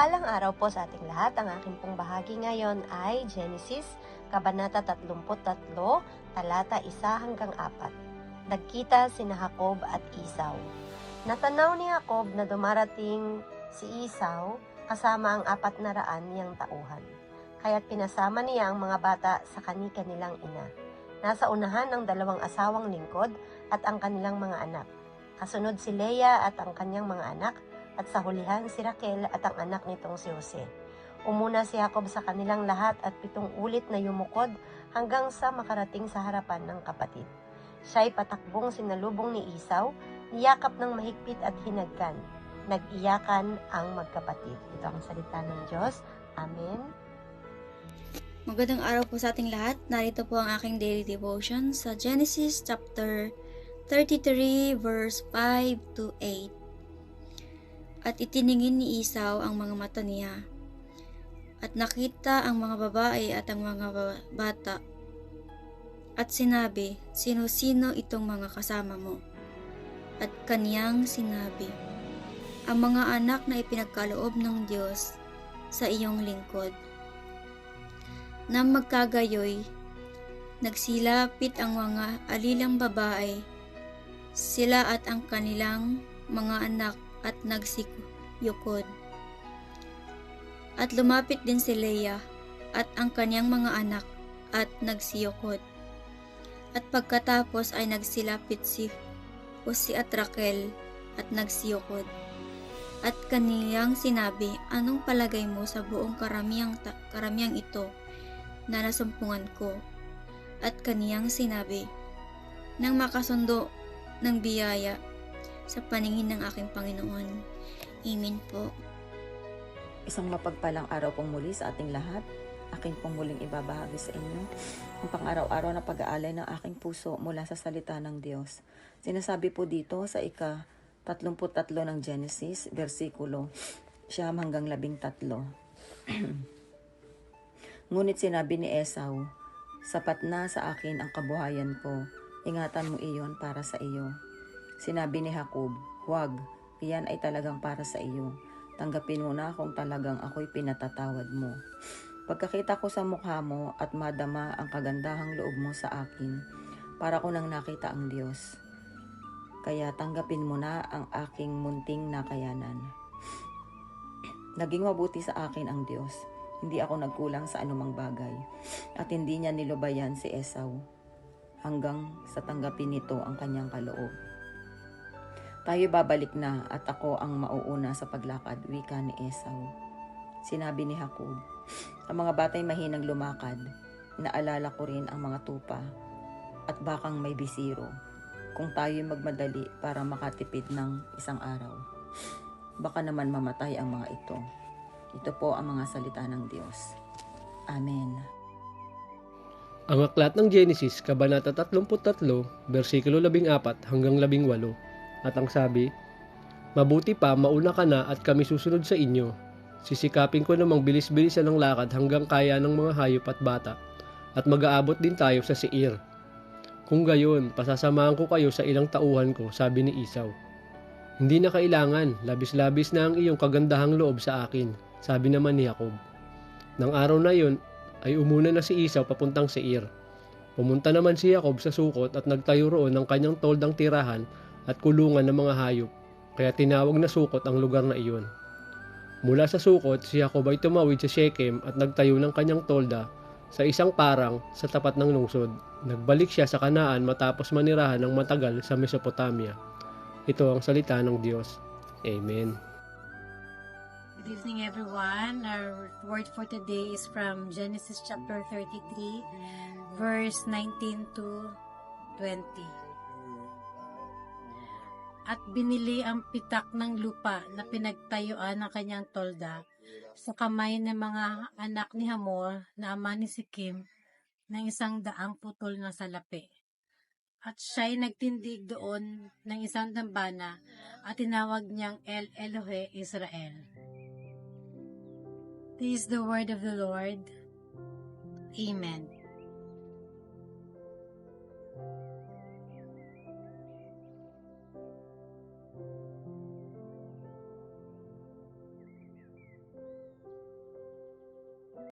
Mapagpalang araw po sa ating lahat. Ang aking pong bahagi ngayon ay Genesis, Kabanata 33, talata 1 hanggang 4. Nagkita sina Jacob at Esau. Natanaw ni Jacob na dumarating si Esau kasama ang 400 niyang tauhan. Kaya't pinasama niya ang mga bata sa kani-kanilang ina. Nasa unahan ang 2 asawang lingkod at ang kanilang mga anak. Kasunod si Leah at ang kanyang mga anak, at sa hulihan si Raquel at ang anak nitong si Jose. Umuna si Jacob sa kanilang lahat at 7 ulit na yumukod hanggang sa makarating sa harapan ng kapatid. Siya'y patakbong sinalubong ni Esau, niyakap ng mahigpit at hinagkan. Nag-iyakan ang magkapatid. Ito ang salita ng Diyos. Amen. Magandang araw po sa ating lahat. Narito po ang aking daily devotion sa Genesis chapter 33 verse 5 to 8. At itiningin ni Esau ang mga mata niya, at nakita ang mga babae at ang mga bata, at sinabi, "Sino-sino itong mga kasama mo?" At kaniyang sinabi, "Ang mga anak na ipinagkaloob ng Diyos sa iyong lingkod." Nang magkagayoy, nagsilapit ang mga alilang babae, sila at ang kanilang mga anak, at nagsiyukod. At lumapit din si Leah at ang kanyang mga anak at nagsiyukod. At pagkatapos ay nagsilapit si Jose at Raquel at nagsiyukod. At kaniyang sinabi, "Anong palagay mo sa buong karamihang ito na nasumpungan ko?" At kaniyang sinabi, "Nang makasundo ng biyaya sa paningin ng aking Panginoon." Amen po. Isang mapagpalang araw pong muli sa ating lahat. Aking pong muling ibabahagi sa inyo ang pang-araw-araw na pag-aalay ng aking puso mula sa salita ng Diyos. Sinasabi po dito sa ika-33 ng Genesis, versikulo 9 hanggang 13. Ngunit sinabi ni Esau, "Sapat na sa akin ang kabuhayan ko. Ingatan mo iyon para sa iyo." Sinabi ni Jacob, "Huwag, iyan ay talagang para sa iyo. Tanggapin mo na kung talagang ako'y pinatatawad mo. Pagkakita ko sa mukha mo at madama ang kagandahang loob mo sa akin, para ko nang nakita ang Diyos. Kaya tanggapin mo na ang aking munting nakayanan." Naging mabuti sa akin ang Diyos. Hindi ako nagkulang sa anumang bagay, at hindi niya nilubayan si Esau hanggang sa tanggapin nito ang kanyang kaloob. "Tayo babalik na at ako ang mauuna sa paglakad," wika ni Esau. Sinabi ni Jacob, "Ang mga batay mahinang lumakad. Naalala ko rin ang mga tupa at bakang may bisiro. Kung tayo'y magmadali para makatipid ng isang araw, baka naman mamatay ang mga ito." Ito po ang mga salita ng Diyos. Amen. Ang aklat ng Genesis, Kabanata 33, versikulo 14 hanggang 18. At ang sabi, "Mabuti pa, mauna ka na at kami susunod sa inyo. Sisikapin ko namang bilis-bilisan ang lakad hanggang kaya ng mga hayop at bata, at mag-aabot din tayo sa Seir. Kung gayon, pasasamahan ko kayo sa ilang tauhan ko," sabi ni Esau. "Hindi na kailangan, labis-labis na ang iyong kagandahang loob sa akin," sabi naman ni Jacob. Nang araw na yon, ay umuna na si Esau papuntang Seir. Pumunta naman si Jacob sa Sukot at nagtayo roon ng kanyang toldang tirahan at kulungan ng mga hayop, kaya tinawag na Sukot ang lugar na iyon. Mula sa Sukot, si Jacob ay tumawid sa Shechem at nagtayo ng kanyang tolda sa isang parang sa tapat ng lungsod. Nagbalik siya sa Kanaan matapos manirahan ng matagal sa Mesopotamia. Ito ang salita ng Diyos. Amen. Good evening, everyone. Our word for today is from Genesis chapter 33, verse 19 to 20. "At binili ang pitak ng lupa na pinagtayuan ng kanyang tolda sa kamay ng mga anak ni Hamor na ama ni Sikim ng 100 putol na salapi. At siya'y nagtindig doon ng isang dambana at tinawag niyang El Elohe Israel." This is the word of the Lord. Amen.